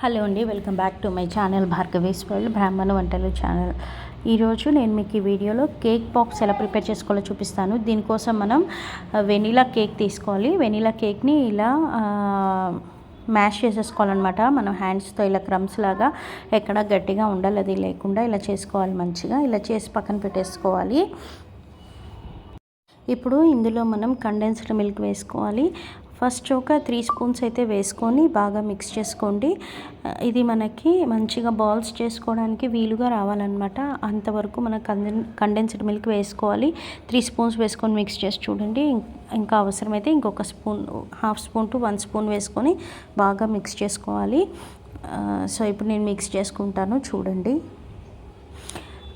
Hello అండి, welcome back to my channel Bhargavi's world బ్రాహ్మణ వంటలు ఛానల్. ఈరోజు నేను మీకు ఈ వీడియోలో కేక్ పాప్స్ ఎలా ప్రిపేర్ చేసుకోవాలో చూపిస్తాను. దీనికోసం మనం వెనీలా కేక్ తీసుకోవాలి. వెనీలా కేక్ని ఇలా మ్యాష్ చేసేసుకోవాలన్నమాట. మనం హ్యాండ్స్తో ఇలా క్రమ్స్ లాగా ఎక్కడ గట్టిగా ఉండాలి అది లేకుండా ఇలా చేసుకోవాలి. మంచిగా ఇలా చేసి పక్కన పెట్టేసుకోవాలి. ఇప్పుడు ఇందులో మనం కండెన్స్డ్ మిల్క్ వేసుకోవాలి. ఫస్ట్ ఒక 3 స్పూన్స్ అయితే వేసుకొని బాగా మిక్స్ చేసుకోండి. ఇది మనకి మంచిగా బాల్స్ చేసుకోవడానికి వీలుగా రావాలన్నమాట. అంతవరకు మనం కండెన్స్డ్ మిల్క్ వేసుకోవాలి. 3 స్పూన్స్ వేసుకొని మిక్స్ చేసి చూడండి. ఇంకా అవసరమైతే ఇంకొక spoon, half spoon to 1 spoon వేసుకొని బాగా మిక్స్ చేసుకోవాలి. సో ఇప్పుడు నేను మిక్స్ చేసుకుంటాను చూడండి.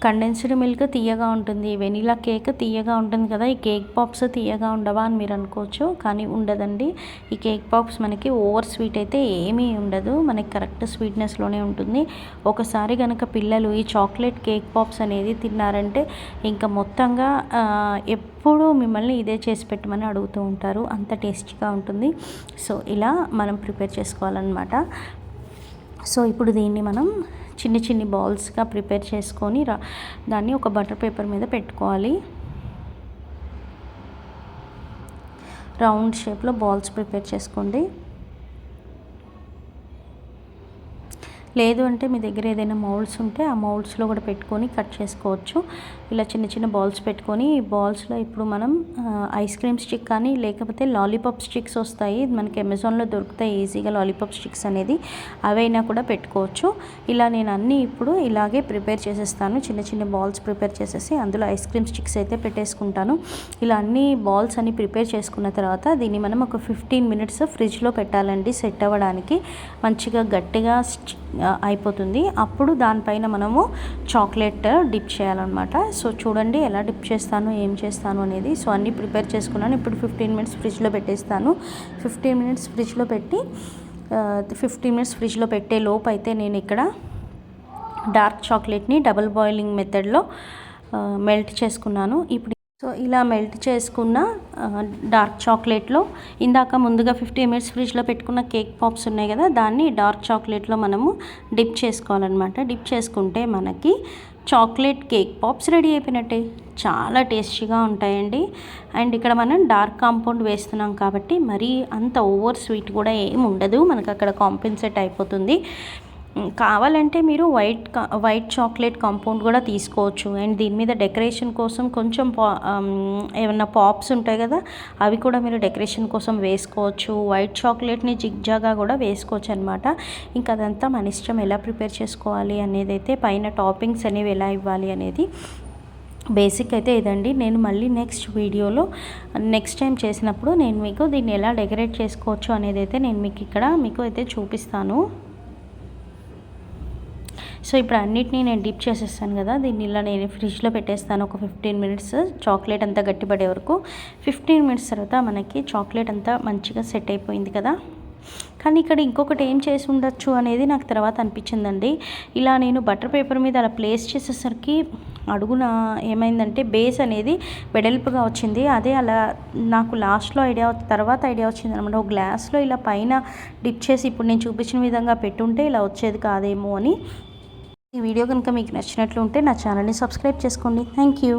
కండెన్స్డ్ మిల్క్ తీయగా ఉంటుంది, వెనీలా కేక్ తీయగా ఉంటుంది కదా. ఈ కేక్ పాప్స్ తీయగా ఉండవా అని మీరు అనుకోవచ్చు, కానీ ఉండదండి. ఈ కేక్ పాప్స్ మనకి ఓవర్ స్వీట్ అయితే ఏమీ ఉండదు, మనకి కరెక్ట్ స్వీట్నెస్లోనే ఉంటుంది. ఒకసారి కనుక పిల్లలు ఈ చాక్లెట్ కేక్ పాప్స్ అనేది తిన్నారంటే ఇంకా మొత్తంగా ఎప్పుడు మిమ్మల్ని ఇదే చేసి పెట్టమని అడుగుతూ ఉంటారు, అంత టేస్టీగా ఉంటుంది. సో ఇలా మనం ప్రిపేర్ చేసుకోవాలన్నమాట. సో ఇప్పుడు దీన్ని మనం చిన్ని బాల్స్గా ప్రిపేర్ చేసుకొని దాన్ని ఒక బటర్ పేపర్ మీద పెట్టుకోవాలి. రౌండ్ షేప్లో బాల్స్ ప్రిపేర్ చేసుకోండి. లేదు అంటే మీ దగ్గర ఏదైనా మౌల్డ్స్ ఉంటే ఆ మౌల్డ్స్లో కూడా పెట్టుకొని కట్ చేసుకోవచ్చు. ఇలా చిన్న బాల్స్ పెట్టుకొని ఈ బాల్స్లో ఇప్పుడు మనం ఐస్ క్రీమ్ స్టిక్ కానీ లేకపోతే లాలీపాప్ స్టిక్స్ వస్తాయి, మనకి అమెజాన్లో దొరుకుతాయి ఈజీగా లాలీపాప్ స్టిక్స్ అనేది, అవైనా కూడా పెట్టుకోవచ్చు. ఇలా నేను అన్నీ ఇప్పుడు ఇలాగే ప్రిపేర్ చేసేస్తాను. చిన్న బాల్స్ ప్రిపేర్ చేసేసి అందులో ఐస్ క్రీమ్ స్టిక్స్ అయితే పెట్టేసుకుంటాను. ఇలా అన్ని బాల్స్ అన్ని ప్రిపేర్ చేసుకున్న తర్వాత దీన్ని మనం ఒక 15 మినిట్స్ ఫ్రిడ్జ్లో పెట్టాలండి, సెట్ అవ్వడానికి. మంచిగా గట్టిగా అయిపోతుంది. అప్పుడు దానిపైన మనము చాక్లెట్ డిప్ చేయాలన్నమాట. సో చూడండి ఎలా డిప్ చేస్తాను, ఏం చేస్తాను అనేది. సో అన్నీ ప్రిపేర్ చేసుకున్నాను. ఇప్పుడు 15 మినిట్స్ ఫ్రిడ్జ్లో పెట్టేస్తాను. 15 మినిట్స్ ఫ్రిడ్జ్లో పెట్టి 15 మినిట్స్ ఫ్రిడ్జ్లో పెట్టే లోపు అయితే నేను ఇక్కడ డార్క్ చాక్లెట్ని డబుల్ బాయిలింగ్ మెథడ్లో మెల్ట్ చేసుకున్నాను. ఇప్పుడు సో ఇలా మెల్ట్ చేసుకున్న డార్క్ చాక్లెట్లో ఇందాక ముందుగా 15 మినిట్స్ ఫ్రిడ్జ్లో పెట్టుకున్న కేక్ పాప్స్ ఉన్నాయి కదా, దాన్ని డార్క్ చాక్లెట్లో మనము డిప్ చేసుకోవాలన్నమాట. డిప్ చేసుకుంటే మనకి చాక్లెట్ కేక్ పాప్స్ రెడీ అయిపోయినట్టే. చాలా టేస్టీగా ఉంటాయండి. అండ్ ఇక్కడ మనం డార్క్ కాంపౌండ్ వేస్తున్నాం కాబట్టి మరీ అంత ఓవర్ స్వీట్ కూడా ఏమి ఉండదు, మనకు అక్కడ కాంపెన్సేట్ అయిపోతుంది. కావాలంటే మీరు వైట్ చాక్లెట్ కాంపౌండ్ కూడా తీసుకోవచ్చు. అండ్ దీని మీద డెకరేషన్ కోసం కొంచెం ఏమన్నా పాప్స్ ఉంటాయి కదా, అవి కూడా మీరు డెకరేషన్ కోసం వేసుకోవచ్చు. వైట్ చాక్లెట్ని జిగ్జాగా కూడా వేసుకోవచ్చు అనమాట. ఇంకా అదంతా మన ఇష్టం, ఎలా ప్రిపేర్ చేసుకోవాలి అనేది అయితే, పైన టాపింగ్స్ అనేవి ఎలా ఇవ్వాలి అనేది బేసిక్ అయితే ఇదండి. నేను మళ్ళీ నెక్స్ట్ వీడియోలో నెక్స్ట్ టైం చేసినప్పుడు నేను మీకు దీన్ని ఎలా డెకరేట్ చేసుకోవచ్చు అనేది అయితే నేను మీకు అయితే చూపిస్తాను. సో ఇప్పుడు అన్నిటినీ నేను డిప్ చేసేస్తాను కదా, దీన్ని ఇలా నేను ఫ్రిడ్జ్లో పెట్టేస్తాను ఒక 15 మినిట్స్, చాక్లెట్ అంతా గట్టిపడే వరకు. 15 మినిట్స్ తర్వాత మనకి చాక్లెట్ అంతా మంచిగా సెట్ అయిపోయింది కదా. కానీ ఇక్కడ ఇంకొకటి ఏం చేసి ఉండొచ్చు అనేది నాకు తర్వాత అనిపించిందండి. ఇలా నేను బటర్ పేపర్ మీద అలా ప్లేస్ చేసేసరికి అడుగున ఏమైందంటే బేస్ అనేది వెడల్పుగా వచ్చింది. అదే అలా నాకు లాస్ట్లో తర్వాత ఐడియా వచ్చింది అనమాట. ఒక గ్లాస్లో ఇలా పైన డిప్ చేసి ఇప్పుడు నేను చూపించిన విధంగా పెట్టుంటే ఇలా వచ్చేది కాదేమో అని. ఈ వీడియో కనుక మీకు నచ్చినట్లు ఉంటే నా ఛానల్ని సబ్స్క్రైబ్ చేసుకోండి. Thank you.